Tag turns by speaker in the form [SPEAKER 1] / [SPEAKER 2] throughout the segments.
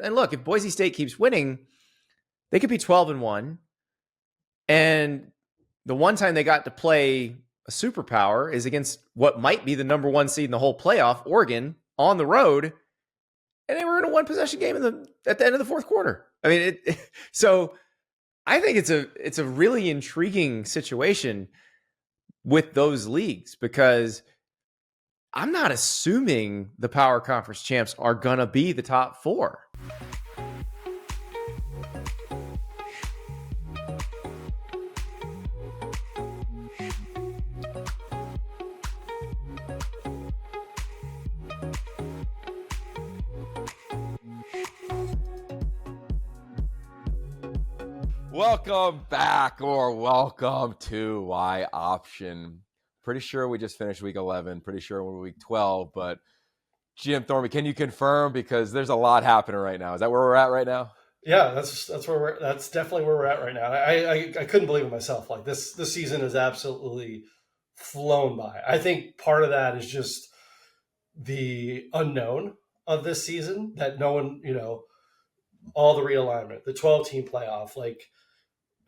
[SPEAKER 1] And look, if Boise State keeps winning, they could be 12-1. And the one time they got to play a superpower is against what might be the number one seed in the whole playoff, Oregon, on the road. And they were in a one-possession game at the end of the fourth quarter. I mean, so I think it's a really intriguing situation with those leagues, because I'm not assuming the power conference champs are going to be the top four.
[SPEAKER 2] Welcome back, or welcome to Y Option. Pretty sure we just finished week 11. Pretty sure we're week 12. But Jim Thornby, can you confirm? Because there's a lot happening right now. Is that where we're at right now?
[SPEAKER 3] Yeah, that's definitely where we're at right now. I couldn't believe it myself. Like this season has absolutely flown by. I think part of that is just the unknown of this season, that no one, all the realignment, the 12-team playoff, like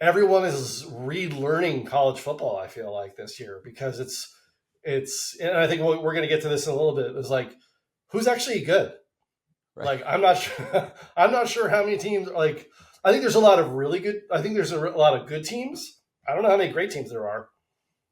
[SPEAKER 3] everyone is relearning college football, I feel like, this year, because it's and I think we're going to get to this in a little bit, is like, who's actually good? Right. Like, I'm not sure how many teams, like, I think there's a lot of really good, I think there's a lot of good teams. I don't know how many great teams there are.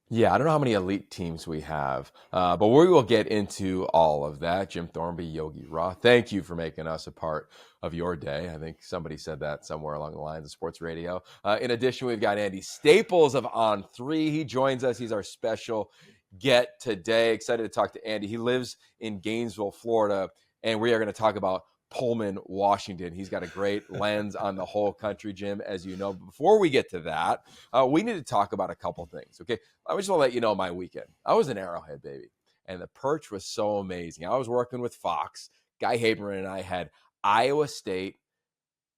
[SPEAKER 2] Yeah, I don't know how many elite teams we have, but we will get into all of that. Jim Thornby, Yogi Roth, thank you for making us a part of your day. I think somebody said that somewhere along the lines of sports radio. In addition, we've got Andy Staples of On3. He joins us. He's our special get today. Excited to talk to Andy. He lives in Gainesville, Florida, and we are going to talk about Pullman, Washington. He's got a great lens on the whole country, Jim, as you know. But before we get to that, we need to talk about a couple things, okay? I just want to let you know my weekend. I was in Arrowhead, baby, and the perch was so amazing. I was working with Fox. Guy Haberman and I had Iowa State,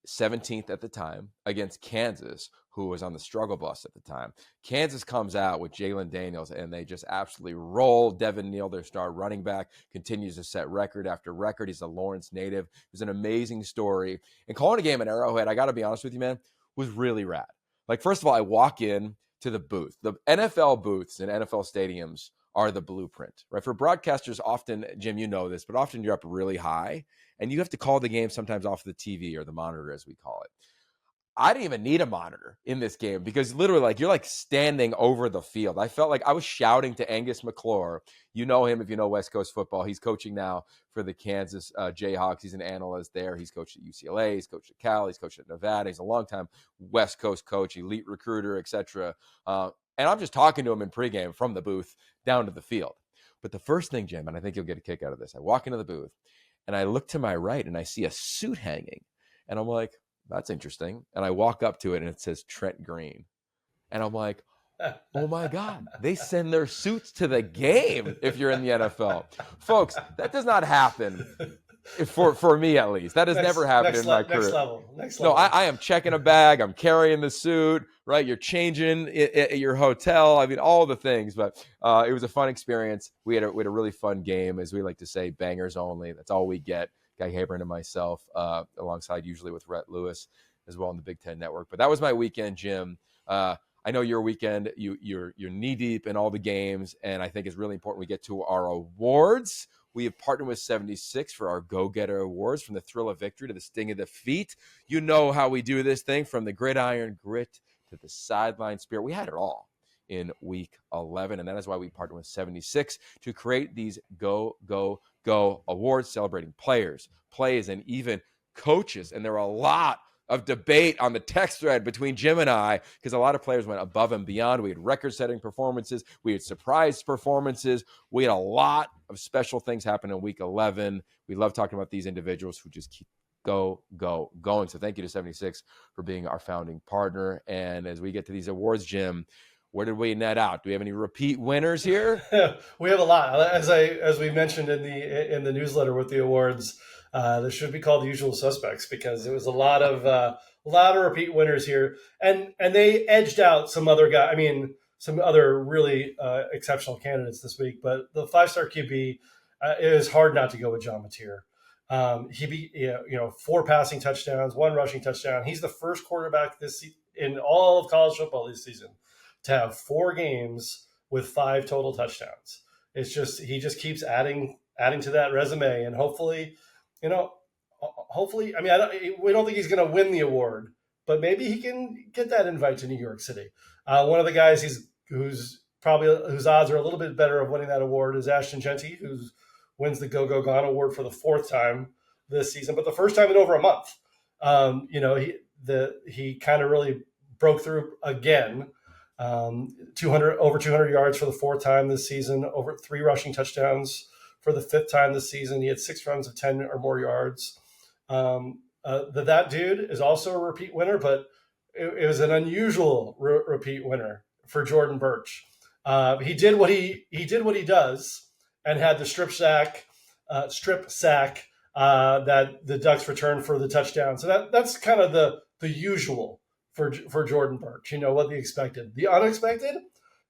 [SPEAKER 2] 17th at the time, against Kansas, who was on the struggle bus at the time. Kansas comes out with Jalen Daniels, and they just absolutely roll. Devin Neal, their star running back, continues to set record after record. He's a Lawrence native. It was an amazing story. And calling a game at Arrowhead, I got to be honest with you, man, was really rad. Like, first of all, I walk in to the booth. The NFL booths in NFL stadiums are the blueprint, right? For broadcasters, often, Jim, you know this, but often you're up really high, and you have to call the game sometimes off the TV or the monitor, as we call it. I didn't even need a monitor in this game, because literally, like, you're like standing over the field. I felt like I was shouting to Angus McClure. You know him if you know West Coast football. He's coaching now for the Kansas Jayhawks. He's an analyst there. He's coached at UCLA. He's coached at Cal. He's coached at Nevada. He's a longtime West Coast coach, elite recruiter, etc. And I'm just talking to him in pregame from the booth down to the field. But the first thing, Jim, and I think you'll get a kick out of this, I walk into the booth, and I look to my right, and I see a suit hanging. And I'm like, that's interesting. And I walk up to it, and it says Trent Green. And I'm like, oh my God, they send their suits to the game if you're in the NFL. Folks, that does not happen. For me, at least. That has never happened in my career.
[SPEAKER 3] Next level.
[SPEAKER 2] No, I am checking a bag. I'm carrying the suit, right? You're changing at your hotel. I mean, all the things. But it was a fun experience. We had a really fun game, as we like to say, bangers only. That's all we get. Guy Haberman and myself, alongside usually with Rhett Lewis as well on the Big Ten Network. But that was my weekend, Jim. I know your weekend, you're knee-deep in all the games, and I think it's really important we get to our awards. We have partnered with 76 for our Go-Getter Awards, from the thrill of victory to the sting of defeat. You know how we do this thing, from the gridiron grit to the sideline spirit. We had it all in week 11, and that is why we partnered with 76 to create these Go awards, celebrating players, plays, and even coaches. And there were a lot of debate on the text thread between Jim and I, because a lot of players went above and beyond. We had record-setting performances. We had surprise performances. We had a lot of special things happen in week 11. We love talking about these individuals who just keep going. So thank you to 76 for being our founding partner. And as we get to these awards, Jim, where did we net out? Do we have any repeat winners here?
[SPEAKER 3] We have a lot. As we mentioned in the newsletter with the awards, this should be called the usual suspects, because it was a lot of repeat winners here, and they edged out some other guy. I mean, some other really exceptional candidates this week. But the 5-star QB, it is hard not to go with John Mateer. He 4 passing touchdowns, 1 rushing touchdown. He's the first quarterback in all of college football this season to have 4 games with 5 total touchdowns. It's just he just keeps adding to that resume, and hopefully, I mean, we don't think he's going to win the award, but maybe he can get that invite to New York City. One of the guys whose odds are a little bit better of winning that award is Ashton Jeanty, who wins the Go Gone award for the 4th time this season, but the first time in over a month. He kind of really broke through again. Over 200 yards for the 4th time this season, over 3 rushing touchdowns for the 5th time this season. He had 6 runs of 10 or more yards. That dude is also a repeat winner, but it was an unusual repeat winner for Jordan Burch. He did what he does and had the strip sack that the Ducks returned for the touchdown. So that's kind of the usual for Jordan Burch, what they expected. The unexpected,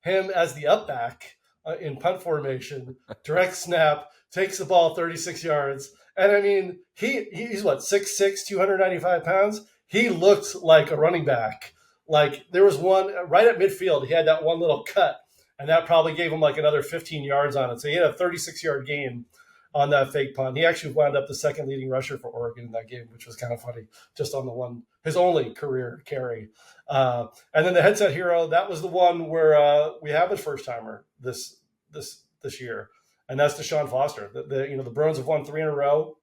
[SPEAKER 3] him as the up back in punt formation, direct snap, takes the ball 36 yards. And I mean, he's what, 6'6", 295 pounds? He looked like a running back. Like there was one right at midfield. He had that one little cut, and that probably gave him like another 15 yards on it. So he had a 36-yard gain on that fake punt. He actually wound up the 2nd leading rusher for Oregon in that game, which was kind of funny, just on the one, his only career carry. And then the headset hero, that was the one where we have his first timer this year, and that's DeShaun Foster. The Bruins have won 3 in a row,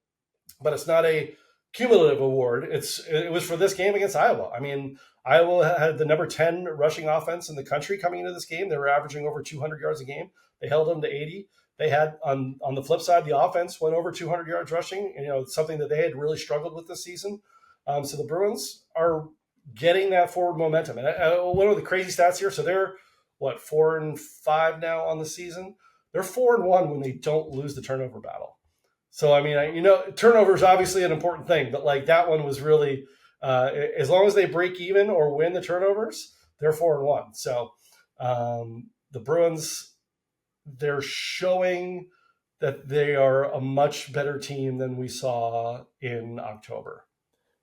[SPEAKER 3] but it's not a cumulative award. It was for this game against Iowa. I mean, Iowa had the number 10 rushing offense in the country coming into this game. They were averaging over 200 yards a game. They held them to 80. They had on the flip side, the offense went over 200 yards rushing. It's something that they had really struggled with this season. So the Bruins are getting that forward momentum. And one of the crazy stats here. So they're 4-5 now on the season. They're 4-1 when they don't lose the turnover battle. So I mean, turnover is obviously an important thing, but like that one was really as long as they break even or win the turnovers, they're 4-1. So the Bruins, they're showing that they are a much better team than we saw in October.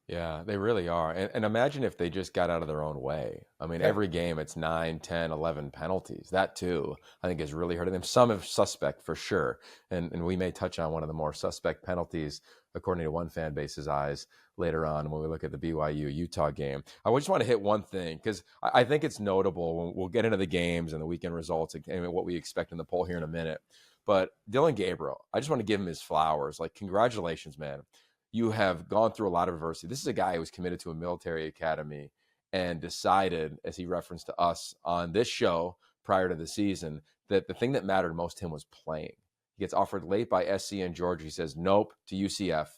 [SPEAKER 2] Yeah, they really are. And imagine if they just got out of their own way. I mean, every game it's 9, 10, 11 penalties. That too, I think, is really hurting them. Some have suspect for sure. And we may touch on one of the more suspect penalties, according to one fan base's eyes, later on when we look at the BYU-Utah game. I just want to hit one thing, because I think it's notable when we'll get into the games and the weekend results and what we expect in the poll here in a minute. But Dylan Gabriel, I just want to give him his flowers. Like, congratulations, man. You have gone through a lot of adversity. This is a guy who was committed to a military academy and decided, as he referenced to us on this show prior to the season, that the thing that mattered most to him was playing. He gets offered late by SC and Georgia. He says nope to UCF.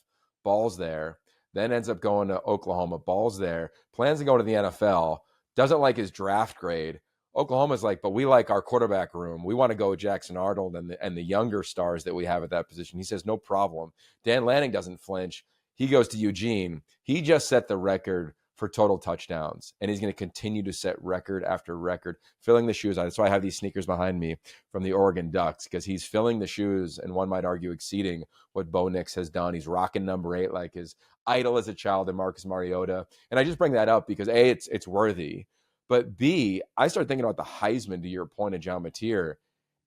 [SPEAKER 2] Ball's there. Then ends up going to Oklahoma. Ball's there. Plans to go to the NFL. Doesn't like his draft grade. Oklahoma's like, but we like our quarterback room. We want to go with Jackson Arnold and the younger stars that we have at that position. He says, no problem. Dan Lanning doesn't flinch. He goes to Eugene. He just set the record for total touchdowns, and he's going to continue to set record after record, filling the shoes. That's why I have these sneakers behind me from the Oregon Ducks, because he's filling the shoes, and one might argue exceeding what Bo Nix has done. He's rocking number 8 like his idol as a child in Marcus Mariota. And I just bring that up because A, it's worthy. But B, I started thinking about the Heisman, to your point of John Mateer,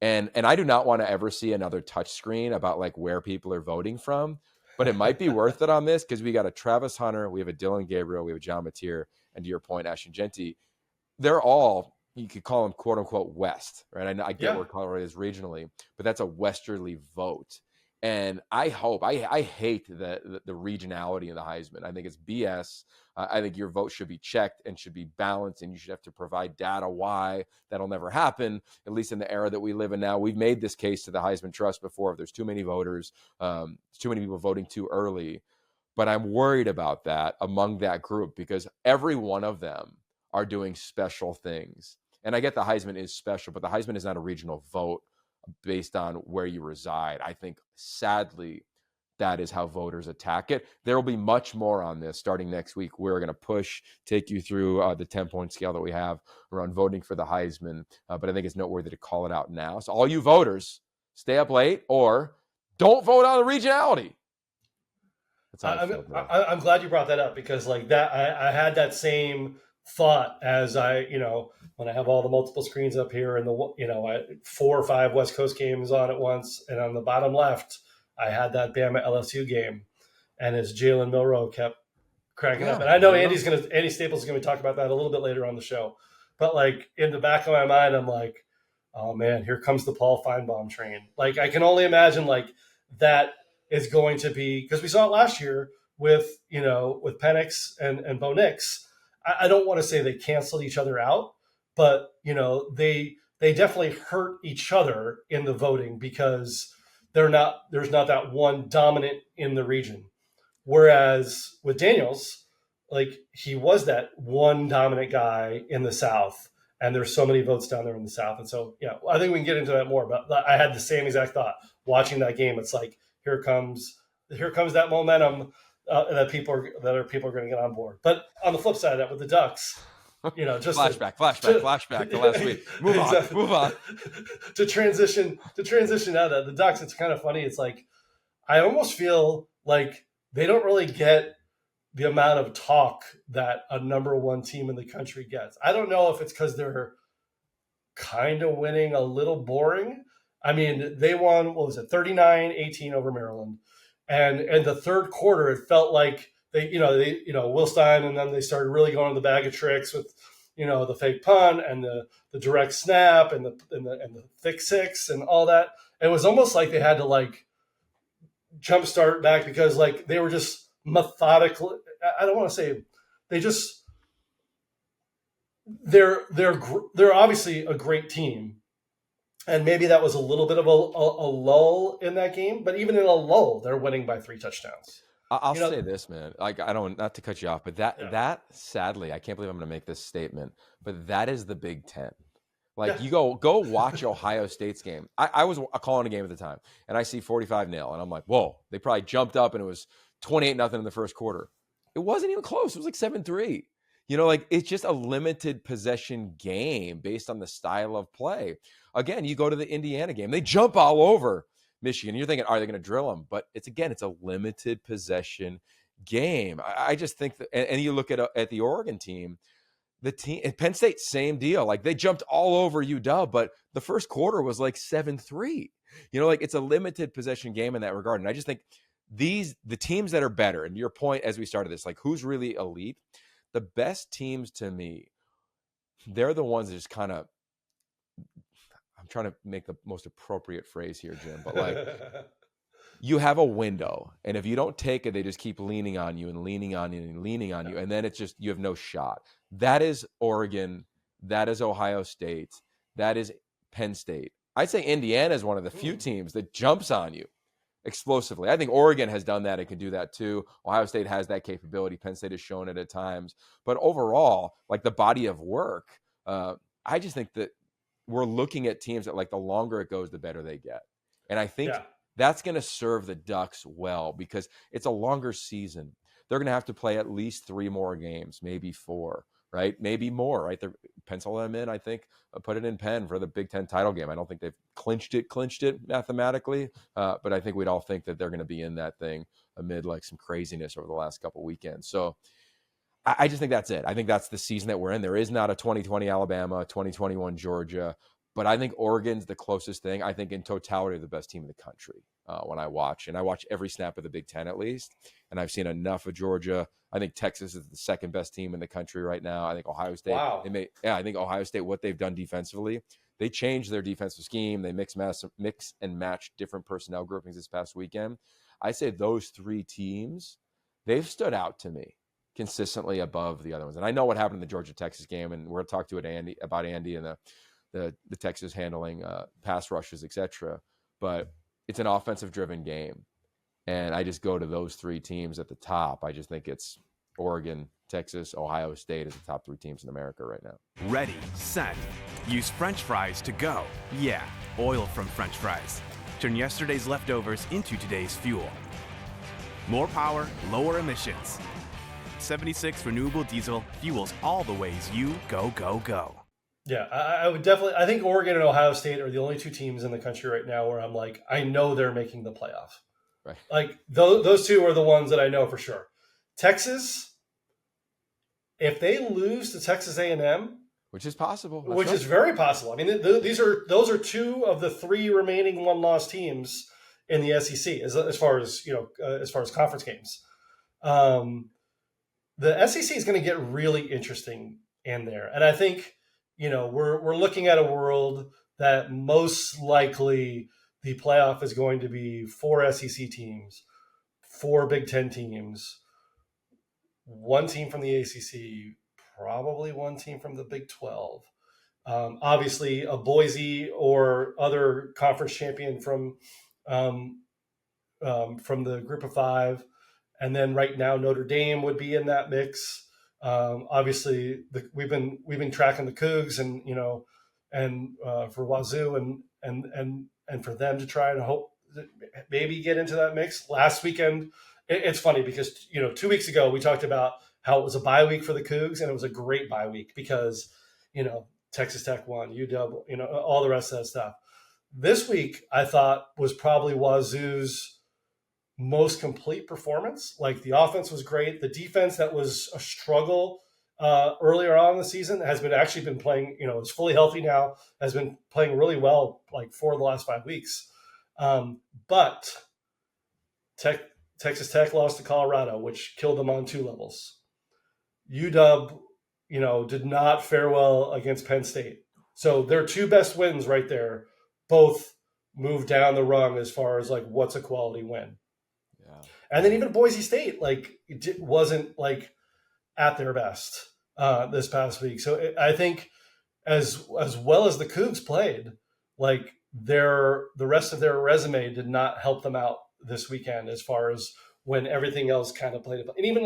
[SPEAKER 2] and I do not want to ever see another touch screen about like where people are voting from, but it might be worth it on this, because we got a Travis Hunter, we have a Dylan Gabriel, we have a John Mateer, and to your point, Ashton Jeanty. They're all, you could call them quote unquote West, right? I get where Colorado is regionally, but that's a westerly vote. And I hope, I hate the regionality in the Heisman. I think it's BS. I think your vote should be checked and should be balanced, and you should have to provide data why. That'll never happen, at least in the era that we live in now. We've made this case to the Heisman Trust before. If there's too many voters, too many people voting too early. But I'm worried about that among that group, because every one of them are doing special things. And I get the Heisman is special, but the Heisman is not a regional vote based on where you reside. I think, sadly, that is how voters attack it. There will be much more on this starting next week. We're going to take you through the 10-point scale that we have around voting for the Heisman. But I think it's noteworthy to call it out now. So all you voters, stay up late or don't vote on the regionality. That's how it feels, man.
[SPEAKER 3] I'm glad you brought that up, because like that, I had that same thought as when I have all the multiple screens up here and I 4 or 5 West Coast games on at once. And on the bottom left, I had that Bama LSU game. And as Jalen Milroe kept cracking up. And I know Andy Staples is going to talk about that a little bit later on the show. But like in the back of my mind, I'm like, oh man, here comes the Paul Feinbaum train. Like I can only imagine like that is going to be, because we saw it last year with Penix and Bo Nix. I don't want to say they canceled each other out, but they definitely hurt each other in the voting, because there's not that one dominant in the region. Whereas with Daniels, like he was that one dominant guy in the South, and there's so many votes down there in the South. And so, I think we can get into that more, but I had the same exact thought watching that game. It's like, here comes that momentum that people are going to get on board. But on the flip side of that, with the Ducks, just
[SPEAKER 2] flashback to last week. Move on.
[SPEAKER 3] To transition out of that, the Ducks, it's kind of funny. It's like, I almost feel like they don't really get the amount of talk that a number one team in the country gets. I don't know if it's because they're kind of winning a little boring. I mean, they won, 39-18 over Maryland. And the third quarter, it felt like they Will Stein, and then they started really going to the bag of tricks with, the fake punt and the direct snap and the thick six and all that. It was almost like they had to like jumpstart back, because like they were just methodical. I don't want to say they're obviously a great team. And maybe that was a little bit of a lull in that game, but even in a lull, they're winning by 3 touchdowns.
[SPEAKER 2] I'll say this, man. Like not to cut you off, but that sadly, I can't believe I'm going to make this statement, but that is the Big Ten. Like you go watch Ohio State's game. I was calling a game at the time, and I see 45-0, and I'm like, whoa! They probably jumped up, and it was 28-0 in the first quarter. It wasn't even close. It was like 7-3. Like it's just a limited possession game based on the style of play. Again, you go to the Indiana game, they jump all over Michigan. You're thinking, are they going to drill them? But it's a limited possession game. I just think that, and you look at the Oregon team, the team at Penn State, same deal. Like they jumped all over UW, but the first quarter was like 7-3. Like it's a limited possession game in that regard. And I just think the teams that are better, and your point as we started this, like who's really elite, the best teams to me, they're the ones that just kind of, I'm trying to make the most appropriate phrase here, Jim, but like you have a window, and if you don't take it, they just keep leaning on you and leaning on you and leaning on you. And then it's just, you have no shot. That is Oregon. That is Ohio State. That is Penn State. I'd say Indiana is one of the few teams that jumps on you explosively. I think Oregon has done that. It can do that too. Ohio State has that capability. Penn State has shown it at times. But overall, like the body of work, I just think that we're looking at teams that like the longer it goes, the better they get. And I think that's going to serve the Ducks well, because it's a longer season. They're going to have to play at least 3 more games, maybe 4, right? Maybe more, right? They're pencil them in, I think, put it in pen for the Big Ten title game. I don't think they've clinched it mathematically, but I think we'd all think that they're going to be in that thing amid like some craziness over the last couple weekends. So I just think that's it. I think that's the season that we're in. There is not a 2020 Alabama, 2021 Georgia, but I think Oregon's the closest thing. I think in totality, the best team in the country when I watch. And I watch every snap of the Big Ten at least, and I've seen enough of Georgia. I think Texas is the second best team in the country right now. I think Ohio State.
[SPEAKER 3] Wow.
[SPEAKER 2] I think Ohio State, what they've done defensively, they changed their defensive scheme. They mix and match different personnel groupings this past weekend. I say those 3 teams, they've stood out to me consistently above the other ones. And I know what happened in the Georgia-Texas game, and we're going to talk to it about Andy and the Texas handling pass rushes, etc. But it's an offensive-driven game. And I just go to those 3 teams at the top. I just think it's Oregon, Texas, Ohio State as the top 3 teams in America right now.
[SPEAKER 4] Ready, set. Use French fries to go. Yeah, oil from French fries. Turn yesterday's leftovers into today's fuel. More power, lower emissions. 76 renewable diesel fuels all the ways you go, go, go.
[SPEAKER 3] Yeah, I would definitely. I think Oregon and Ohio State are the only 2 teams in the country right now where I'm like, I know they're making the playoff.
[SPEAKER 2] Right.
[SPEAKER 3] Like those two are the ones that I know for sure. Texas, if they lose to Texas A&M,
[SPEAKER 2] which is possible,
[SPEAKER 3] which is very possible. I mean, those are two of the three remaining one-loss teams in the SEC as far as as far as conference games. The SEC is going to get really interesting in there, and I think we're looking at a world that most likely the playoff is going to be 4 SEC teams, 4 Big Ten teams, 1 team from the ACC, probably 1 team from the Big 12. Obviously, a Boise or other conference champion from the Group of 5, and then right now Notre Dame would be in that mix. Obviously, we've been tracking the Cougs, and for Wazoo and for them to try and hope maybe get into that mix. Last weekend, it's funny because 2 weeks ago we talked about how it was a bye week for the Cougs, and it was a great bye week because Texas Tech won, UW, all the rest of that stuff. This week I thought was probably Wazoo's most complete performance. Like, the offense was great. The defense, that was a struggle earlier on in the season, has been playing, is fully healthy now, has been playing really well, like 4 of the last 5 weeks. But Texas Tech lost to Colorado, which killed them on 2 levels. UW, did not fare well against Penn State. So their 2 best wins right there, both moved down the rung as far as like what's a quality win. Yeah. And then even Boise State, it wasn't like at their best this past week. So I think as well as the Cougs played, like the rest of their resume did not help them out this weekend as far as when everything else kind of played. And even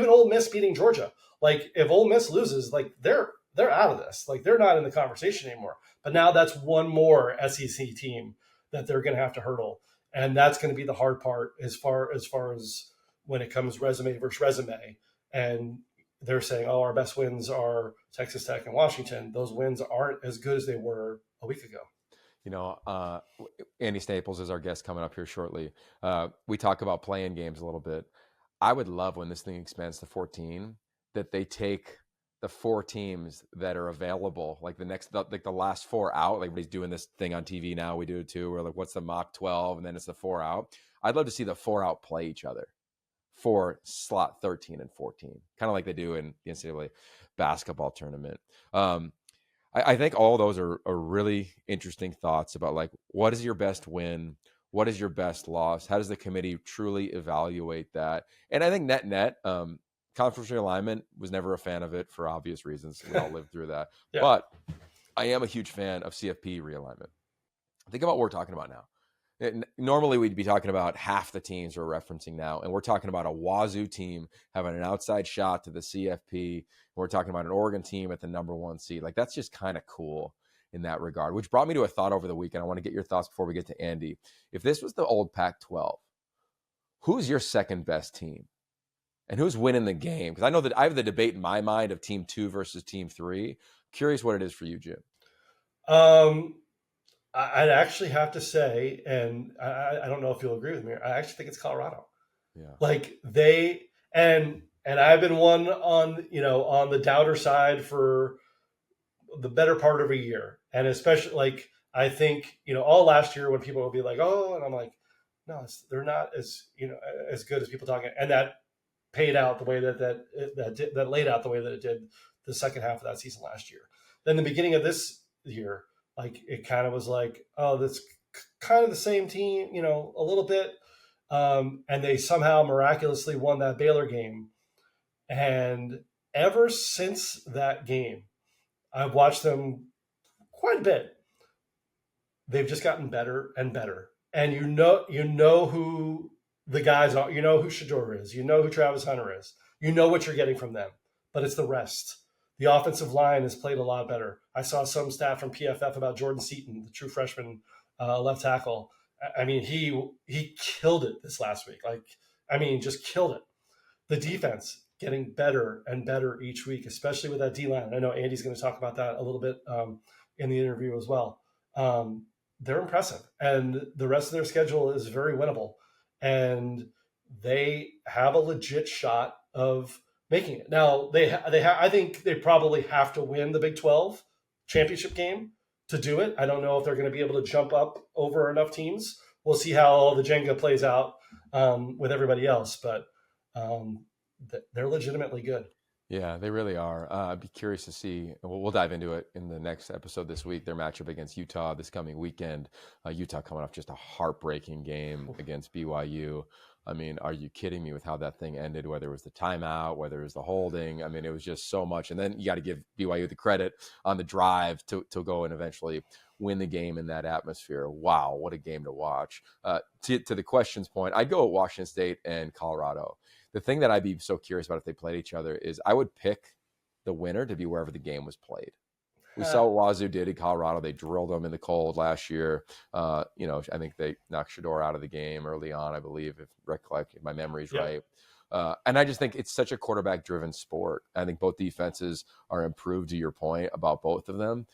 [SPEAKER 3] Ole Miss beating Georgia. Like, if Ole Miss loses, like they're out of this. Like, they're not in the conversation anymore. But now that's one more SEC team that they're going to have to hurdle, and that's going to be the hard part as far as when it comes resume versus resume. And they're saying, "Oh, our best wins are Texas Tech and Washington." Those wins aren't as good as they were a week ago.
[SPEAKER 2] Andy Staples is our guest coming up here shortly. We talk about playing games a little bit. I would love, when this thing expands to 14, that they take the 4 teams that are available, like the last 4 out. Like, everybody's doing this thing on TV now. We do it too. We're like, what's the mock 12? And then it's the 4 out. I'd love to see the 4 out play each other for slot 13 and 14, kind of like they do in the NCAA basketball tournament. I think all those are really interesting thoughts about, like, what is your best win? What is your best loss? How does the committee truly evaluate that? And I think net, conference realignment, was never a fan of it for obvious reasons. We all lived through that. Yeah. But I am a huge fan of CFP realignment. Think about what we're talking about now. Normally, we'd be talking about half the teams we're referencing now, and we're talking about a Wazoo team having an outside shot to the CFP. And we're talking about an Oregon team at the number 1 seed. Like, that's just kind of cool in that regard, which brought me to a thought over the weekend. I want to get your thoughts before we get to Andy. If this was the old Pac-12, who's your second best team? And who's winning the game? Because I know that I have the debate in my mind of team 2 versus team 3. Curious what it is for you, Jim.
[SPEAKER 3] I'd actually have to say, and I don't know if you'll agree with me, I actually think it's Colorado. Yeah. Like, they, and I've been one on the doubter side for the better part of a year. And especially, like, I think, all last year when people would be like, "Oh," and I'm like, no, they're not as good as people talking. And that paid out the way that laid out the way that it did the second half of that season last year. Then the beginning of this year, like, it kind of was like, oh, that's kind of the same team, a little bit. And they somehow miraculously won that Baylor game. And ever since that game, I've watched them quite a bit. They've just gotten better and better. And you know who the guys are, who Shedeur is, who Travis Hunter is, what you're getting from them, but it's the rest. The offensive line has played a lot better. I saw some stat from PFF about Jordan Seaton, the true freshman left tackle. I mean, he killed it this last week. Just killed it. The defense getting better and better each week, especially with that D-line. I know Andy's going to talk about that a little bit in the interview as well. They're impressive, and the rest of their schedule is very winnable. and they have a legit shot of making it. Now I think they probably have to win the Big 12 championship game to do it. I don't know if they're going to be able to jump up over enough teams. We'll see how all the Jenga plays out with everybody else, but they're legitimately good.
[SPEAKER 2] Yeah, they really are. I'd be curious to see. We'll dive into it in the next episode this week. Their matchup against Utah this coming weekend. Utah coming off just a heartbreaking game against BYU. I mean, are you kidding me with how that thing ended, whether it was the timeout, whether it was the holding? I mean, it was just so much. And then you got to give BYU the credit on the drive to go and eventually win the game in that atmosphere. Wow, what a game to watch. To the questions point, I'd go at Washington State and Colorado. The thing that I'd be so curious about if they played each other is I would pick the winner to be wherever the game was played. We saw what Wazoo did in Colorado. They drilled them in the cold last year. I think they knocked Shedeur out of the game early on, I believe, if my memory's right. And I just think it's such a quarterback-driven sport. I think both defenses are improved, to your point, about both of them.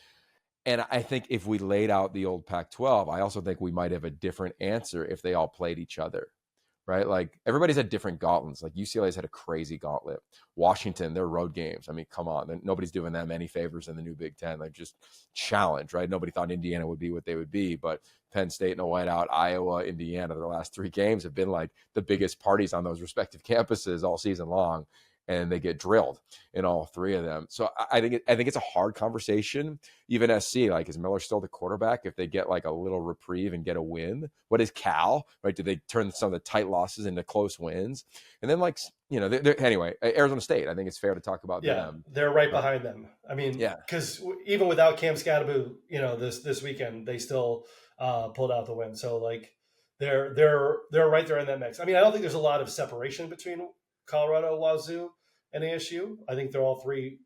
[SPEAKER 2] And I think if we laid out the old Pac-12, I also think we might have a different answer if they all played each other. Right? Like everybody's had different gauntlets. Like UCLA's had a crazy gauntlet. Washington, their road games. I mean, come on. Nobody's doing them any favors in the new Big Ten. Like just challenge, right? Nobody thought Indiana would be what they would be, but Penn State in a whiteout, Iowa, Indiana, their last 3 games have been like the biggest parties on those respective campuses all season long. And they get drilled in all 3 of them. So I think it's a hard conversation. Even SC, like, is Miller still the quarterback? If they get like a little reprieve and get a win, what is Cal? Right? Do they turn some of the tight losses into close wins? And then anyway, Arizona State. I think it's fair to talk about them.
[SPEAKER 3] They're right behind them. I mean, because even without Cam Scadaboo, this weekend they still pulled out the win. So like they're right there in that mix. I mean, I don't think there's a lot of separation between Colorado, Wazoo, and ASU. I think they're all 3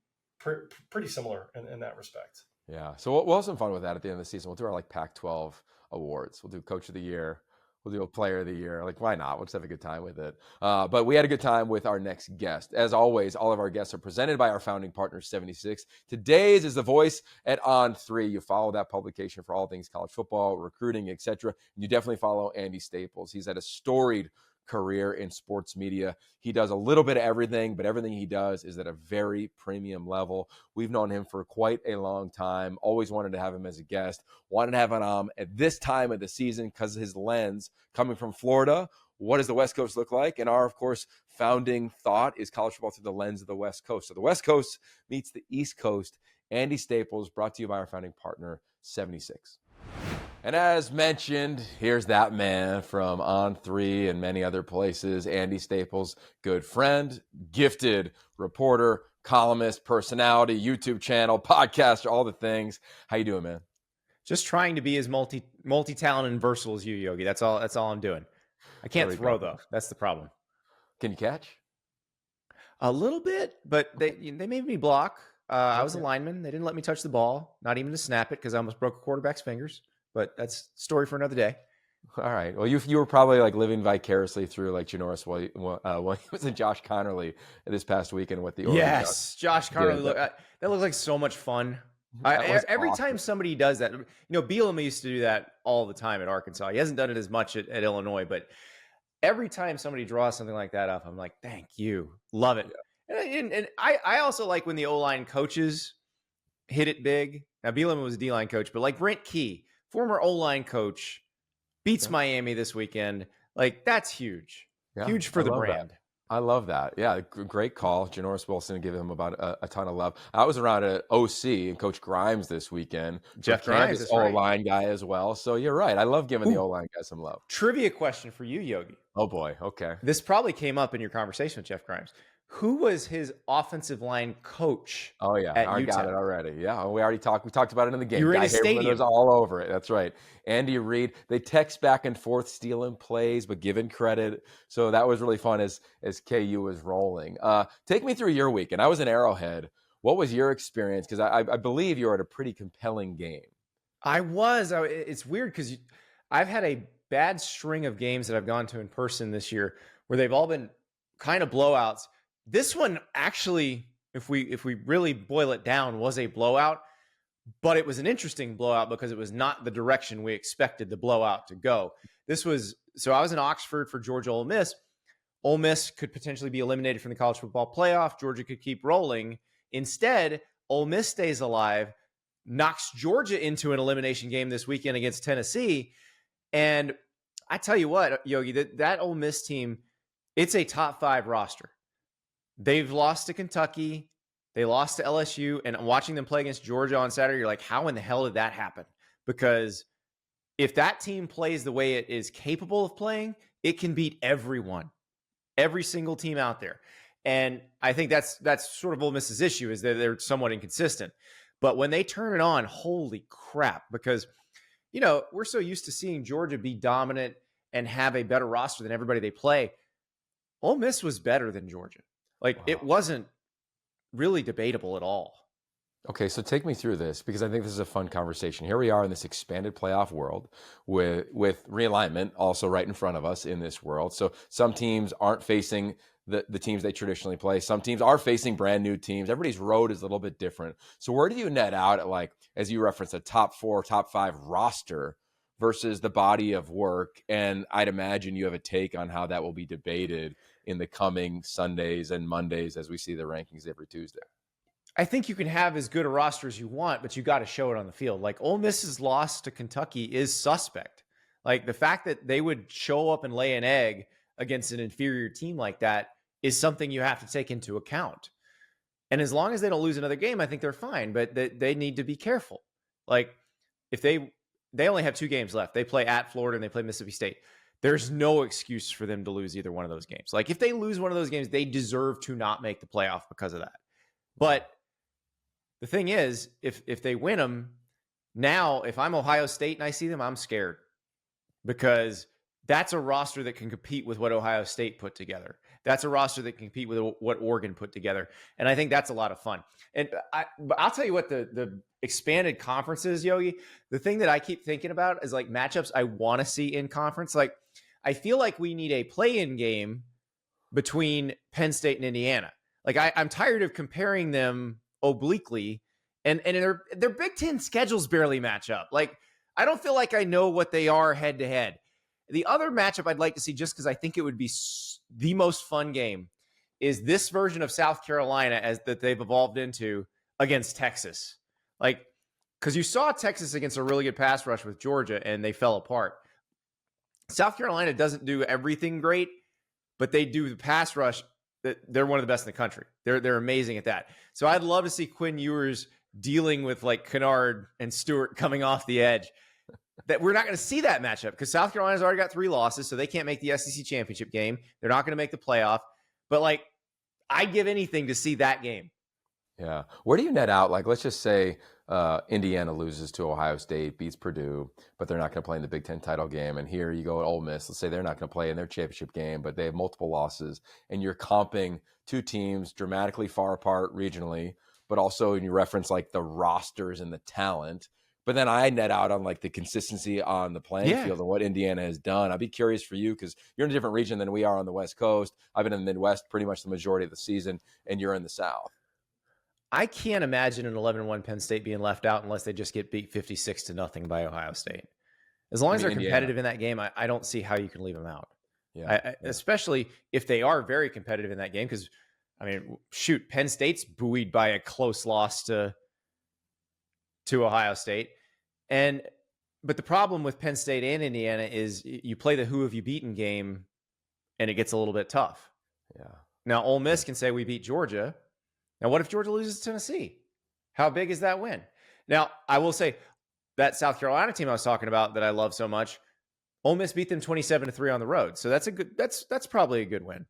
[SPEAKER 3] pretty similar in that respect.
[SPEAKER 2] Yeah. So we'll have some fun with that at the end of the season. We'll do our Pac-12 awards. We'll do Coach of the Year. We'll do a Player of the Year. Like, why not? We'll just have a good time with it. But we had a good time with our next guest. As always, all of our guests are presented by our founding partner, 76. Today's is the voice at On3. You follow that publication for all things college football, recruiting, etc. You definitely follow Andy Staples. He's had a storied career in sports media. He does a little bit of everything, but everything he does is at a very premium level. We've known him for quite a long time. Always wanted to have him as a guest. Wanted to have him on at this time of the season because of his lens coming from Florida. What does the West Coast look like? And our, of course, founding thought is college football through the lens of the West Coast. So the West Coast meets the East Coast. Andy Staples, brought to you by our founding partner, 76. And as mentioned, here's that man from On3 and many other places, Andy Staples, good friend, gifted reporter, columnist, personality, YouTube channel, podcaster, all the things. How you doing, man?
[SPEAKER 1] Just trying to be as multi-talented and versatile as you, Yogi. That's all I'm doing. I can't throw, though. That's the problem.
[SPEAKER 2] Can you catch?
[SPEAKER 1] A little bit, but they made me block. I was a lineman. They didn't let me touch the ball, not even to snap it, because I almost broke a quarterback's fingers. But that's story for another day.
[SPEAKER 2] All right. Well, you were probably like living vicariously through like Janoris Williams and Josh Connerly this past weekend with the Oregon
[SPEAKER 1] Ducks. Josh Connerly. That looked like so much fun. Every time somebody does that, Bielema used to do that all the time at Arkansas. He hasn't done it as much at Illinois, but every time somebody draws something like that up, I'm like, thank you. Love it. Yeah. And I also like when the O-line coaches hit it big. Now, Bielema was a D-line coach, but like Brent Key, former O-line coach, beats Miami this weekend. Like, that's huge. Huge for the brand.
[SPEAKER 2] That. I love that. Yeah, great call. Janoris Wilson, give him about a ton of love. I was around at OC and Coach Grimes this weekend.
[SPEAKER 1] Jeff Grimes is
[SPEAKER 2] O-line guy as well. So you're right. I love giving the O-line guy some love.
[SPEAKER 1] Trivia question for you, Yogi.
[SPEAKER 2] Oh, boy. Okay.
[SPEAKER 1] This probably came up in your conversation with Jeff Grimes. Who was his offensive line coach?
[SPEAKER 2] Oh, yeah. I got it already. Yeah, we already talked. We talked about it in the game.
[SPEAKER 1] You were in a stadium.
[SPEAKER 2] It was all over it. That's right. Andy Reid. They text back and forth, stealing plays, but giving credit. So that was really fun as KU was rolling. Take me through your week. And I was in Arrowhead. What was your experience? Because I believe you were at a pretty compelling game.
[SPEAKER 1] I was. It's weird because I've had a bad string of games that I've gone to in person this year where they've all been kind of blowouts. This one actually, if we really boil it down, was a blowout. but it was an interesting blowout because it was not the direction we expected the blowout to go. So I was in Oxford for Georgia Ole Miss. Ole Miss could potentially be eliminated from the college football playoff. Georgia could keep rolling. Instead, Ole Miss stays alive, knocks Georgia into an elimination game this weekend against Tennessee. And I tell you what, Yogi, that Ole Miss team, it's a top 5 roster. They've lost to Kentucky. They lost to LSU. And watching them play against Georgia on Saturday, you're like, how in the hell did that happen? Because if that team plays the way it is capable of playing, it can beat everyone, every single team out there. And I think that's sort of Ole Miss's issue, is that they're somewhat inconsistent. But when they turn it on, holy crap, because, you know, we're so used to seeing Georgia be dominant and have a better roster than everybody they play. Ole Miss was better than Georgia. Like, wow. It wasn't really debatable at all.
[SPEAKER 2] Okay, so take me through this, because I think this is a fun conversation. Here we are in this expanded playoff world with realignment also right in front of us in this world. So some teams aren't facing the teams they traditionally play. Some teams are facing brand new teams. Everybody's road is a little bit different. So where do you net out at, like, as you referenced, a top 4, top 5 roster versus the body of work? And I'd imagine you have a take on how that will be debated in the coming Sundays and Mondays as we see the rankings every Tuesday.
[SPEAKER 1] I think you can have as good a roster as you want, but you got to show it on the field. Like, Ole Miss's loss to Kentucky is suspect. Like, the fact that they would show up and lay an egg against an inferior team like that is something you have to take into account. And as long as they don't lose another game, I think they're fine, but they need to be careful. Like, if they only have 2 games left, they play at Florida and they play Mississippi State. There's no excuse for them to lose either one of those games. Like, if they lose one of those games, they deserve to not make the playoff because of that. But the thing is, if they win them, now if I'm Ohio State and I see them, I'm scared, because that's a roster that can compete with what Ohio State put together. That's a roster that can compete with what Oregon put together. And I think that's a lot of fun. And but I'll tell you what, the expanded conferences, Yogi, the thing that I keep thinking about is, like, matchups I want to see in conference. Like, I feel like we need a play-in game between Penn State and Indiana. Like, I'm tired of comparing them obliquely, and their Big Ten schedules barely match up. Like, I don't feel like I know what they are head to head. The other matchup I'd like to see, just because I think it would be the most fun game, is this version of South Carolina as that they've evolved into against Texas. Like, because you saw Texas against a really good pass rush with Georgia and they fell apart. South Carolina doesn't do everything great, but they do the pass rush. They're one of the best in the country. They're amazing at that. So I'd love to see Quinn Ewers dealing with, like, Kennard and Stewart coming off the edge. That we're not going to see that matchup because South Carolina's already got 3 losses, so they can't make the SEC championship game. They're not going to make the playoff. But, like, I'd give anything to see that game.
[SPEAKER 2] Yeah. Where do you net out? Like, let's just say Indiana loses to Ohio State, beats Purdue, but they're not going to play in the Big Ten title game. And here you go at Ole Miss. Let's say they're not going to play in their championship game, but they have multiple losses. And you're comping 2 teams dramatically far apart regionally, but also you reference, like, the rosters and the talent. But then I net out on, like, the consistency on the playing field and what Indiana has done. I'd be curious for you, because you're in a different region than we are on the West Coast. I've been in the Midwest pretty much the majority of the season, and you're in the South.
[SPEAKER 1] I can't imagine an 11-1 Penn State being left out unless they just get beat 56-0 by Ohio State. As long as they're competitive in that game, I don't see how you can leave them out. Yeah, especially if they are very competitive in that game, because, I mean, shoot, Penn State's buoyed by a close loss to Ohio State. But the problem with Penn State and Indiana is you play the who have you beaten game and it gets a little bit tough.
[SPEAKER 2] Yeah.
[SPEAKER 1] Now, Ole Miss can say we beat Georgia. Now, what if Georgia loses to Tennessee? How big is that win? Now, I will say that South Carolina team I was talking about that I love so much, Ole Miss beat them 27-3 on the road. So that's probably a good win.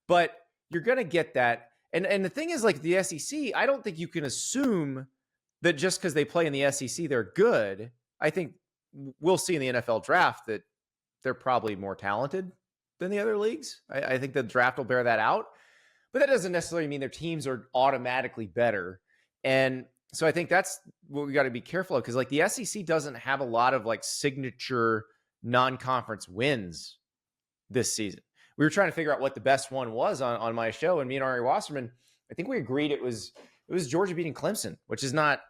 [SPEAKER 1] But you're going to get that. And the thing is, like, the SEC, I don't think you can assume that just because they play in the SEC, they're good. I think we'll see in the NFL draft that they're probably more talented than the other leagues. I think the draft will bear that out. But that doesn't necessarily mean their teams are automatically better. And so I think that's what we got to be careful of, because, like, the SEC doesn't have a lot of, like, signature non-conference wins this season. We were trying to figure out what the best one was on my show, and me and Ari Wasserman, I think we agreed it was Georgia beating Clemson, which is not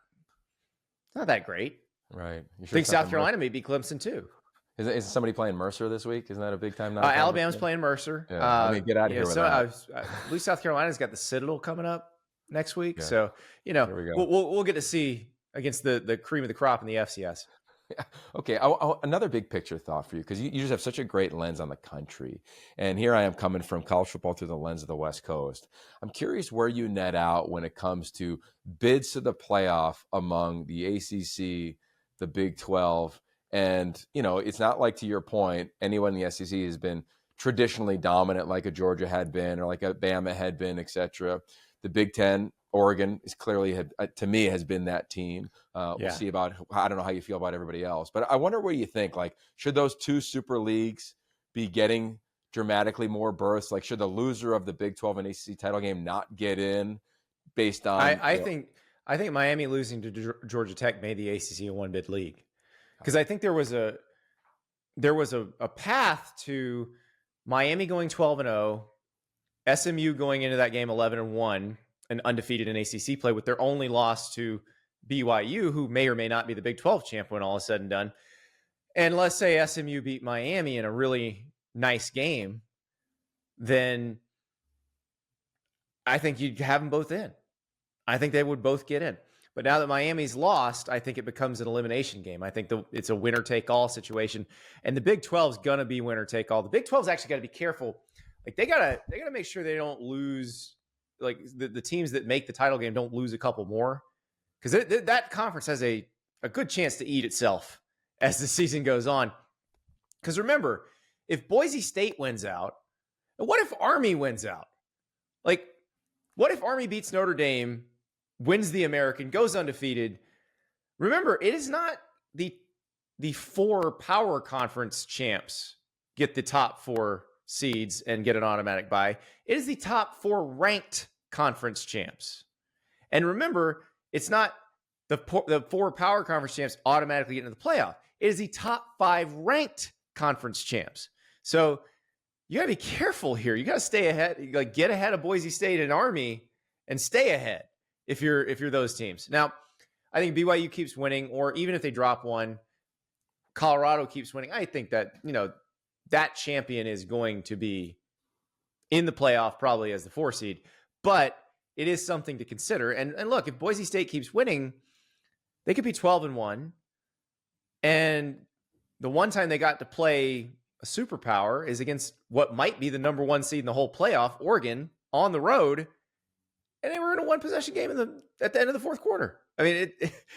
[SPEAKER 1] It's not that great.
[SPEAKER 2] Right.
[SPEAKER 1] I think South Carolina may beat Clemson too.
[SPEAKER 2] Is somebody playing Mercer this week? Isn't that a big time now?
[SPEAKER 1] Alabama's playing Mercer.
[SPEAKER 2] Yeah, I mean, get out of here with that.
[SPEAKER 1] At least South Carolina's got the Citadel coming up next week.
[SPEAKER 2] Yeah.
[SPEAKER 1] So,
[SPEAKER 2] There we go.
[SPEAKER 1] we'll get to see against the cream of the crop in the FCS.
[SPEAKER 2] Yeah. Okay. Another big picture thought for you, because you just have such a great lens on the country. And here I am coming from college football through the lens of the West Coast. I'm curious where you net out when it comes to bids to the playoff among the ACC, the Big 12. And, it's not like, to your point, anyone in the SEC has been traditionally dominant like a Georgia had been or like a Bama had been, et cetera. The Big 10, Oregon is clearly, to me, has been that team. We'll see about, I don't know how you feel about everybody else, but I wonder what you think. Like, should those two super leagues be getting dramatically more berths? Like, should the loser of the Big 12 and ACC title game not get in based on?
[SPEAKER 1] I think Miami losing to Georgia Tech made the ACC a one bid league, because I think there was a path to Miami going 12-0, SMU going into that game 11-1. And undefeated in ACC play with their only loss to BYU, who may or may not be the Big 12 champ when all is said and done. And let's say SMU beat Miami in a really nice game, then I think you'd have them both in. I think they would both get in. But now that Miami's lost, I think it becomes an elimination game. I think it's a winner-take-all situation. And the Big 12 is going to be winner-take-all. The Big 12's actually got to be careful. Like, they gotta make sure they don't lose. Like the teams that make the title game don't lose a couple more, because that conference has a good chance to eat itself as the season goes on. Because remember, if Boise State wins out, what if Army wins out? Like, what if Army beats Notre Dame, wins the American, goes undefeated? Remember, it is not the 4 power conference champs get the top 4 seeds and get an automatic bye. It is the top 4 ranked conference champs. And remember, it's not the 4 power conference champs automatically get into the playoff. It is the top 5 ranked conference champs. So you got to be careful here. You got to stay ahead, like get ahead of Boise State and Army and stay ahead if you're those teams. Now, I think BYU keeps winning, or even if they drop one, Colorado keeps winning. I think that, that champion is going to be in the playoff probably as the 4 seed, but it is something to consider. And look, if Boise State keeps winning, they could be 12-1. And the one time they got to play a superpower is against what might be the number 1 seed in the whole playoff, Oregon, on the road. And they were in a 1-possession game at the end of the 4th quarter. I mean,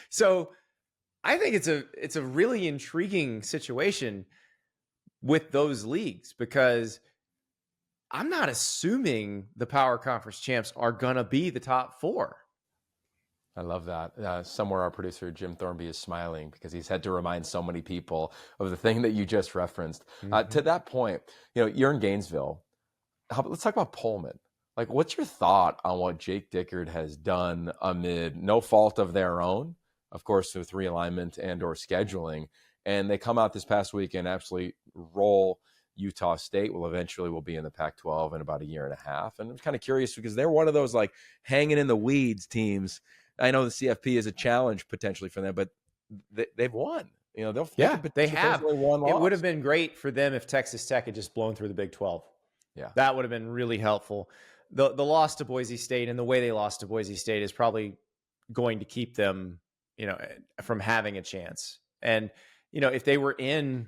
[SPEAKER 1] so I think it's a really intriguing situation with those leagues, because I'm not assuming the power conference champs are going to be the top 4.
[SPEAKER 2] I love that. Somewhere our producer, Jim Thornby, is smiling because he's had to remind so many people of the thing that you just referenced. To that point, you're in Gainesville. Let's talk about Pullman. Like, what's your thought on what Jake Dickert has done amid no fault of their own, of course, with realignment and or scheduling? And they come out this past week and absolutely roll Utah State. Will be in the Pac-12 in about a year and a half. And I'm kind of curious because they're one of those like hanging in the weeds teams. I know the CFP is a challenge potentially for them, but they've won. They
[SPEAKER 1] have.
[SPEAKER 2] Won,
[SPEAKER 1] it would have been great for them if Texas Tech had just blown through the Big 12.
[SPEAKER 2] Yeah,
[SPEAKER 1] that would have been really helpful. The loss to Boise State and the way they lost to Boise State is probably going to keep them, from having a chance. And if they were in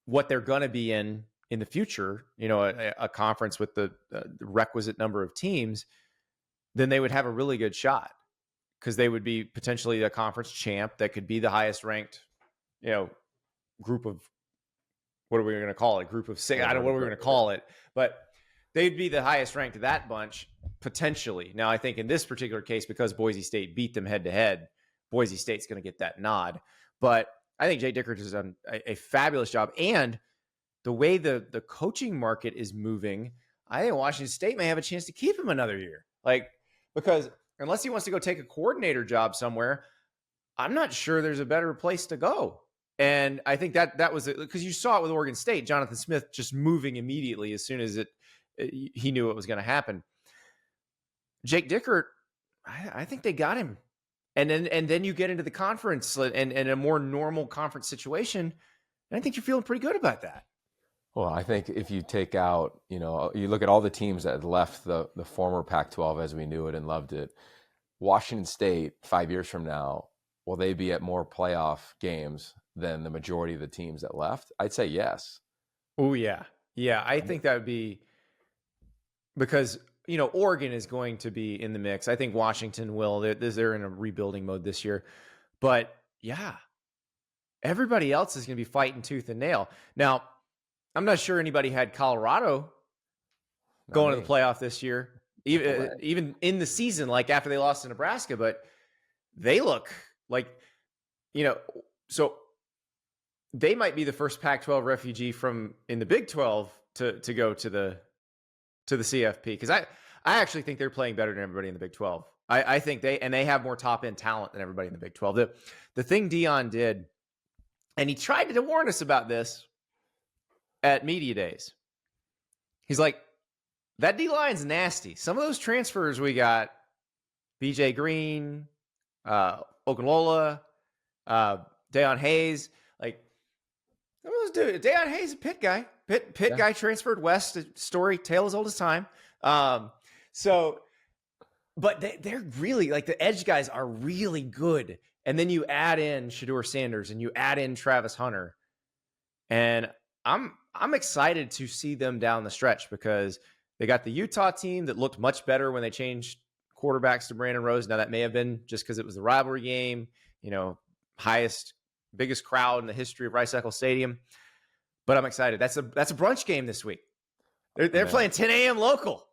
[SPEAKER 1] what they're going to be in the future, a conference with the requisite number of teams, then they would have a really good shot, because they would be potentially a conference champ that could be the highest ranked, group of, what are we going to call it? Group of 6. I don't know what we're going to call it, but they'd be the highest ranked of that bunch potentially. Now, I think in this particular case, because Boise State beat them head to head, Boise State's going to get that nod. But I think Jay Dickert has done a fabulous job. And the way the coaching market is moving, I think Washington State may have a chance to keep him another year. Because unless he wants to go take a coordinator job somewhere, I'm not sure there's a better place to go. And I think that was it, because you saw it with Oregon State, Jonathan Smith just moving immediately as soon as he knew it was going to happen. Jake Dickert, I think they got him And then you get into the conference and a more normal conference situation. And I think you're feeling pretty good about that.
[SPEAKER 2] Well, I think if you take out, you look at all the teams that had left the former Pac-12 as we knew it and loved it, Washington State 5 years from now, will they be at more playoff games than the majority of the teams that left? I'd say yes.
[SPEAKER 1] Oh, yeah. Yeah, I think that would be because, Oregon is going to be in the mix. I think Washington will. They're in a rebuilding mode this year. But, yeah, everybody else is going to be fighting tooth and nail. Now, I'm not sure anybody had Colorado going to the playoff this year, even in the season, like after they lost to Nebraska. But they look like, so they might be the first Pac-12 refugee in the Big 12 to go to the CFP, because I actually think they're playing better than everybody in the Big 12. I think they have more top end talent than everybody in the Big 12. The thing Deion did, and he tried to warn us about this at media days. He's like, that D line's nasty. Some of those transfers we got, BJ Green, Okunlola, Deion Hayes, like some of those dudes. Deion Hayes, a Pitt guy. Pitt guy transferred west. Story, tale as old as time. But they're really, like, the edge guys are really good. And then you add in Shedeur Sanders and you add in Travis Hunter. And I'm excited to see them down the stretch, because they got the Utah team that looked much better when they changed quarterbacks to Brandon Rose. Now, that may have been just because it was the rivalry game, biggest crowd in the history of Rice-Eccles Stadium. But I'm excited. That's a brunch game this week. They're playing 10 a.m. local.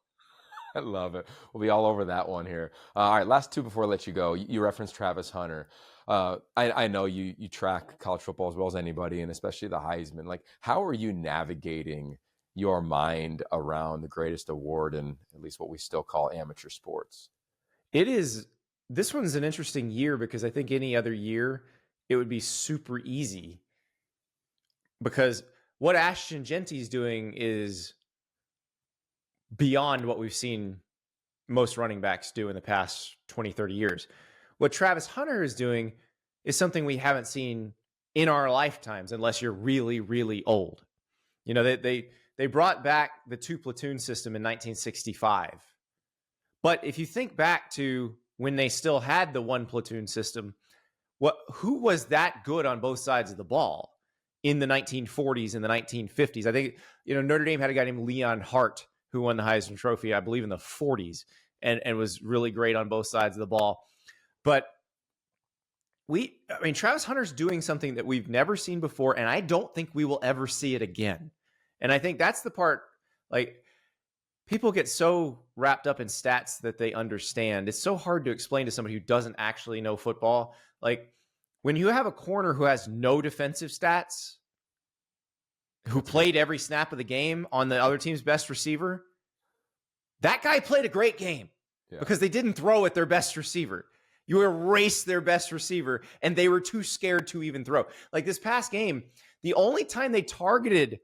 [SPEAKER 2] I love it. We'll be all over that one here. All right, last two before I let you go. You referenced Travis Hunter. I know you track college football as well as anybody, and especially the Heisman. Like, how are you navigating your mind around the greatest award in at least what we still call amateur sports?
[SPEAKER 1] This one's an interesting year, because I think any other year it would be super easy, because what Ashton Jeanty is doing is beyond what we've seen most running backs do in the past 20, 30 years. What Travis Hunter is doing is something we haven't seen in our lifetimes, unless you're really, really old. They brought back the 2-platoon system in 1965. But if you think back to when they still had the 1-platoon system, who was that good on both sides of the ball in the 1940s and the 1950s? I think, Notre Dame had a guy named Leon Hart who won the Heisman Trophy, I believe, in the 40s, and was really great on both sides of the ball. But Travis Hunter's doing something that we've never seen before, and I don't think we will ever see it again. And I think that's the part, like, people get so wrapped up in stats that they understand. It's so hard to explain to somebody who doesn't actually know football. Like, when you have a corner who has no defensive stats, who played every snap of the game on the other team's best receiver, that guy played a great game because they didn't throw at their best receiver. You erased their best receiver, and they were too scared to even throw. Like, this past game, the only time they targeted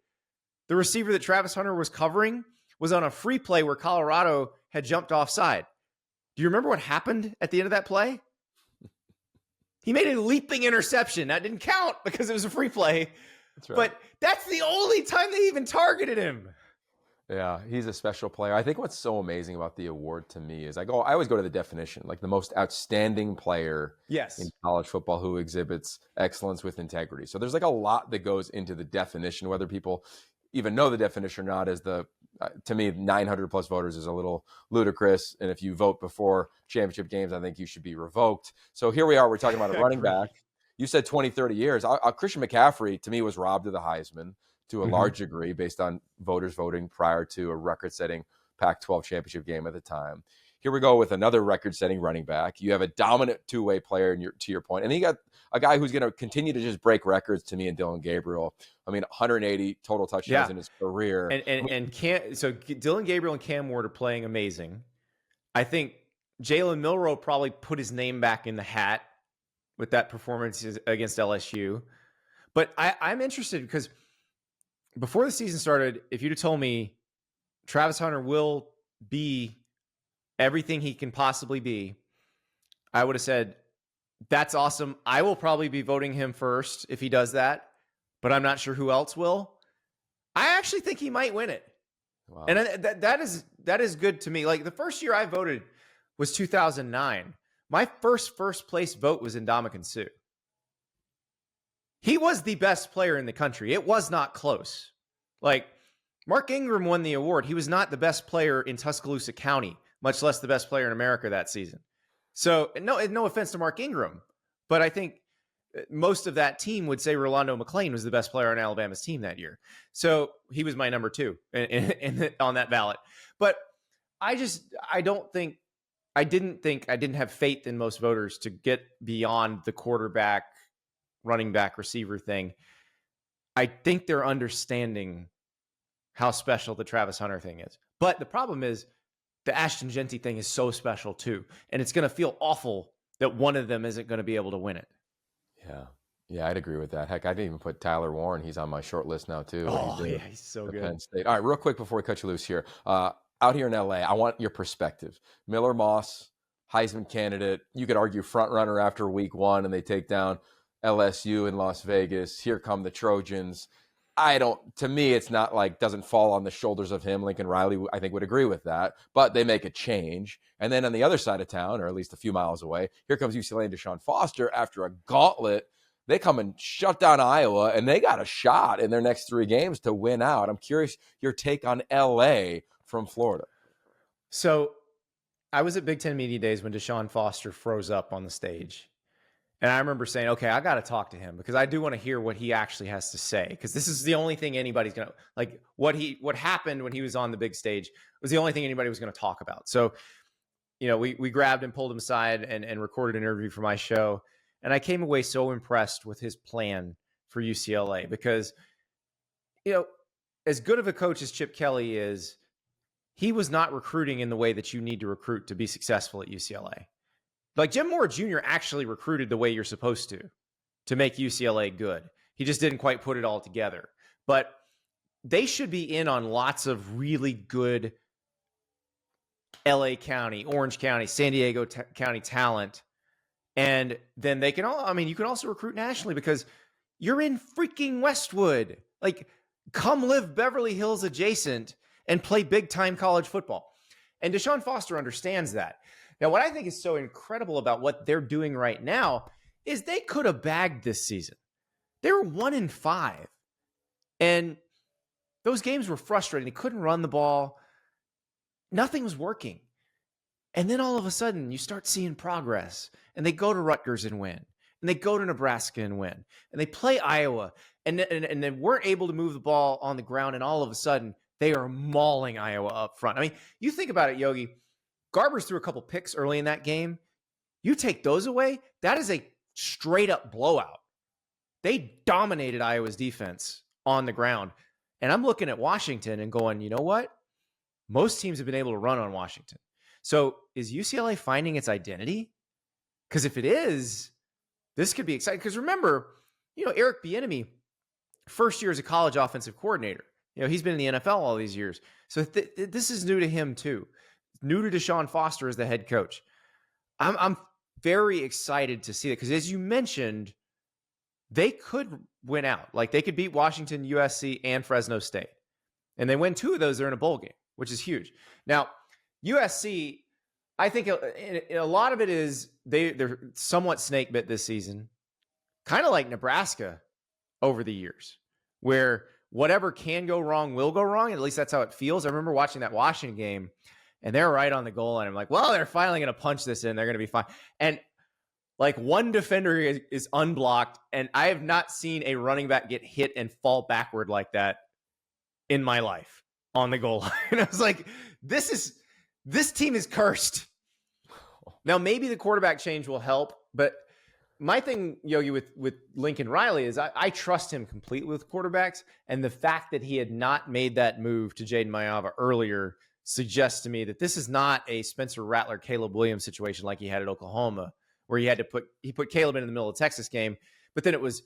[SPEAKER 1] the receiver that Travis Hunter was covering was on a free play where Colorado had jumped offside. Do you remember what happened at the end of that play? He made a leaping interception. That didn't count because it was a free play. That's right. But that's the only time they even targeted him.
[SPEAKER 2] Yeah, he's a special player. I think what's so amazing about the award to me is I always go to the definition, like the most outstanding player in college football who exhibits excellence with integrity. So there's like a lot that goes into the definition, whether people even know the definition or not. As to me, 900 plus voters is a little ludicrous. And if you vote before championship games, I think you should be revoked. So here we are, we're talking about a running back. You said 20, 30 years. Christian McCaffrey, to me, was robbed of the Heisman to a large degree based on voters voting prior to a record-setting Pac-12 championship game at the time. Here we go with another record-setting running back. You have a dominant two-way player, to your point. And then you got a guy who's going to continue to just break records to me in Dillon Gabriel. 180 total touchdowns in his career.
[SPEAKER 1] So Dillon Gabriel and Cam Ward are playing amazing. I think Jalen Milroe probably put his name back in the hat with that performance against LSU. But I'm interested because before the season started, if you'd have told me Travis Hunter will be everything he can possibly be, I would have said, That's awesome. I will probably be voting him first if he does that, but I'm not sure who else will. I actually think he might win it.
[SPEAKER 2] Wow.
[SPEAKER 1] And that is good to me. Like the first year I voted was 2009. My first place vote was Ndamukong Suh. He was the best player in the country. It was not close. Like Mark Ingram won the award. He was not the best player in Tuscaloosa County, much less the best player in America that season. So no offense to Mark Ingram, but I think most of that team would say Rolando McClain was the best player on Alabama's team that year. So he was my number 2 on that ballot. But I didn't have faith in most voters to get beyond the quarterback, running back, receiver thing. I think they're understanding how special the Travis Hunter thing is. But the problem is the Ashton Jeanty thing is so special too. And it's going to feel awful that one of them isn't going to be able to win it.
[SPEAKER 2] Yeah, I'd agree with that. Heck, I didn't even put Tyler Warren. He's on my short list now too.
[SPEAKER 1] Oh, yeah, he's so good.
[SPEAKER 2] Penn State. All right, real quick before we cut you loose here. Out here in LA, I want your perspective. Miller Moss, Heisman candidate. You could argue front runner after week 1, and they take down LSU in Las Vegas. Here come the Trojans. To me, it's not like doesn't fall on the shoulders of him. Lincoln Riley, I think, would agree with that. But they make a change. And then on the other side of town, or at least a few miles away, here comes UCLA and DeShaun Foster after a gauntlet. They come and shut down Iowa, and they got a shot in their next 3 games to win out. I'm curious your take on LA from Florida.
[SPEAKER 1] So I was at Big Ten Media Days when DeShaun Foster froze up on the stage. And I remember saying, okay, I got to talk to him because I do want to hear what he actually has to say. Because this is the only thing anybody's going to, like, what happened when he was on the big stage was the only thing anybody was going to talk about. So, we grabbed and pulled him aside and recorded an interview for my show. And I came away so impressed with his plan for UCLA because, as good of a coach as Chip Kelly is, he was not recruiting in the way that you need to recruit to be successful at UCLA. Like Jim Moore Jr. actually recruited the way you're supposed to make UCLA good. He just didn't quite put it all together. But they should be in on lots of really good LA County, Orange County, San Diego County talent. And then they can you can also recruit nationally because you're in freaking Westwood. Like, come live Beverly Hills adjacent and play big time college football. And DeShaun Foster understands that. Now, what I think is so incredible about what they're doing right now is they could have bagged this season. They were 1-5. And those games were frustrating. They couldn't run the ball. Nothing was working. And then all of a sudden, you start seeing progress. And they go to Rutgers and win. And they go to Nebraska and win. And they play Iowa. And they weren't able to move the ball on the ground. And all of a sudden, they are mauling Iowa up front. I mean, you think about it, Yogi. Garbers threw a couple picks early in that game. You take those away, that is a straight-up blowout. They dominated Iowa's defense on the ground. And I'm looking at Washington and going, you know what? Most teams have been able to run on Washington. So is UCLA finding its identity? Because if it is, this could be exciting. Because remember, Eric Bieniemy, first year as a college offensive coordinator. He's been in the NFL all these years. So this is new to him too. New to DeShaun Foster as the head coach. I'm very excited to see that because as you mentioned, they could win out. Like they could beat Washington, USC, and Fresno State. And they win 2 of those, they're in a bowl game, which is huge. Now, USC, I think a lot of it is they're somewhat snake bit this season, kind of like Nebraska over the years, where whatever can go wrong will go wrong. At least that's how it feels. I remember watching that Washington game, and they're right on the goal line. I'm like, well, they're finally going to punch this in. They're going to be fine. And like one defender is unblocked, and I have not seen a running back get hit and fall backward like that in my life on the goal line. And I was like, this team is cursed. Now, maybe the quarterback change will help, but my thing, Yogi, with Lincoln Riley is I trust him completely with quarterbacks, and the fact that he had not made that move to Jaden Mayava earlier suggests to me that this is not a Spencer Rattler, Caleb Williams situation like he had at Oklahoma, where he put Caleb in the middle of the Texas game, but then it was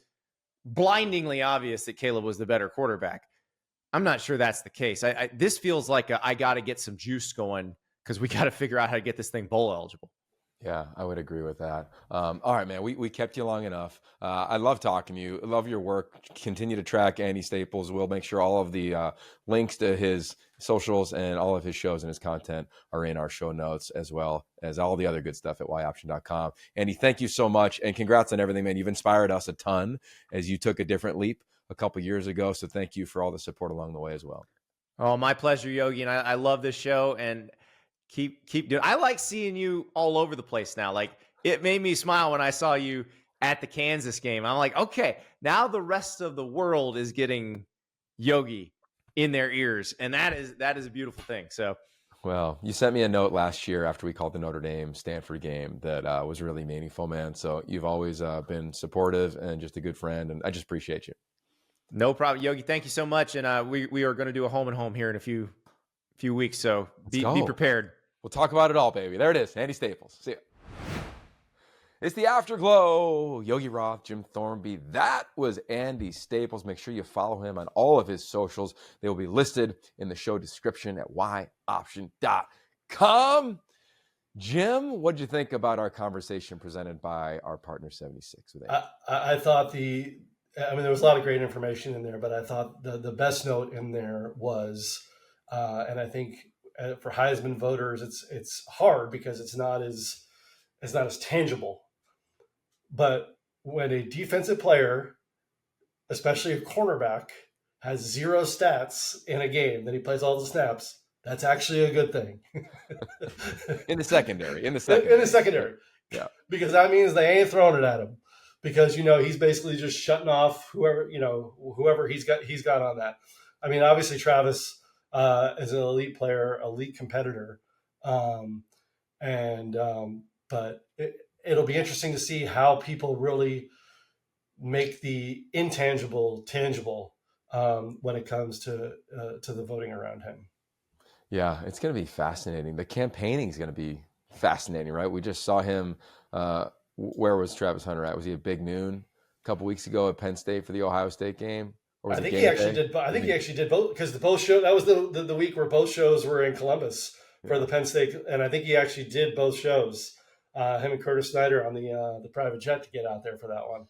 [SPEAKER 1] blindingly obvious that Caleb was the better quarterback. I'm not sure that's the case. This feels like I got to get some juice going because we got to figure out how to get this thing bowl eligible.
[SPEAKER 2] Yeah, I would agree with that. All right, man, we kept you long enough. I love talking to you. I love your work. Continue to track Andy Staples. We'll make sure all of the links to his socials and all of his shows and his content are in our show notes, as well as all the other good stuff at yoption.com. Andy, thank you so much, and congrats on everything, man. You've inspired us a ton as you took a different leap a couple years ago, so thank you for all the support along the way as well.
[SPEAKER 1] Oh, my pleasure, Yogi. And I love this show, and keep doing. I like seeing you all over the place now. Like, it made me smile when I saw you at the Kansas game. I'm like, okay, now the rest of the world is getting Yogi in their ears, and that is a beautiful thing. So,
[SPEAKER 2] well, you sent me a note last year after we called the Notre Dame Stanford game that was really meaningful, man. So you've always been supportive and just a good friend, and I just appreciate you.
[SPEAKER 1] No problem, Yogi. Thank you so much, and we are going to do a home and home here in a few weeks. So be prepared.
[SPEAKER 2] We'll talk about it all, baby. There it is, Andy Staples. See ya. It's the Afterglow. Yogi Roth, Jim Thornby. That was Andy Staples. Make sure you follow him on all of his socials. They will be listed in the show description at yoption.com. Jim, what did you think about our conversation presented by our partner 76 with Andy?
[SPEAKER 3] I thought there was a lot of great information in there, but I thought the best note in there was, and I think for Heisman voters, it's hard because it's not as tangible. But when a defensive player, especially a cornerback, has 0 stats in a game, that he plays all the snaps, that's actually a good thing.
[SPEAKER 2] In the secondary.
[SPEAKER 3] Yeah. Because that means they ain't throwing it at him. Because, he's basically just shutting off whoever he's got on that. I mean, obviously Travis is an elite player, elite competitor. But it'll be interesting to see how people really make the intangible tangible when it comes to the voting around him.
[SPEAKER 2] Yeah, it's going to be fascinating. The campaigning is going to be fascinating, right? We just saw him. Where was Travis Hunter at? Was he at Big Noon a couple weeks ago at Penn State for the Ohio State game? Or was
[SPEAKER 3] I think he actually did. I think he actually did both, because the both show that was the week where both shows were in Columbus for the Penn State, and I think he actually did both shows. Him and Curtis Snyder on the private jet to get out there for that one.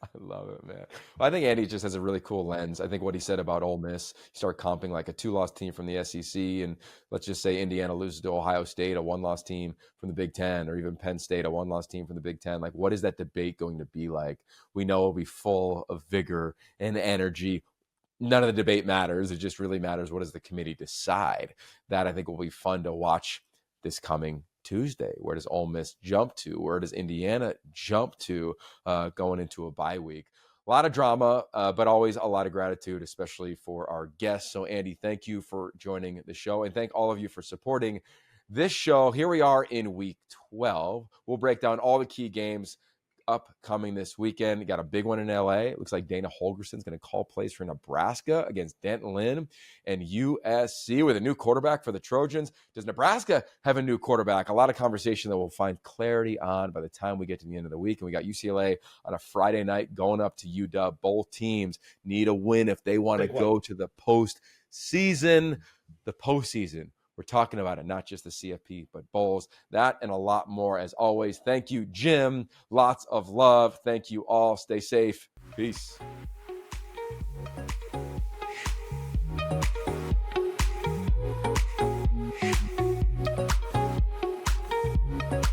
[SPEAKER 2] I love it, man. Well, I think Andy just has a really cool lens. I think what he said about Ole Miss, you start comping like a 2-loss team from the SEC, and let's just say Indiana loses to Ohio State, a 1-loss team from the Big Ten, or even Penn State, a 1-loss team from the Big Ten. Like, what is that debate going to be like? We know it'll be full of vigor and energy. None of the debate matters. It just really matters, what does the committee decide? That, I think, will be fun to watch this coming Tuesday. Where does Ole Miss jump to? Where does Indiana jump to going into a bye week? A lot of drama, but always a lot of gratitude, especially for our guests. So, Andy, thank you for joining the show, and thank all of you for supporting this show. Here we are in week 12. We'll break down all the key games upcoming this weekend. You got a big one in LA. It looks like Dana Holgerson's going to call plays for Nebraska against Denton Lynn, and USC with a new quarterback for the Trojans. Does Nebraska have a new quarterback? A lot of conversation that we'll find clarity on by the time we get to the end of the week. And we got UCLA on a Friday night going up to UW. Both teams need a win if they want to go to the postseason. The postseason. We're talking about it, not just the CFP, but bowls, that and a lot more. As always, thank you, Jim. Lots of love. Thank you all. Stay safe. Peace.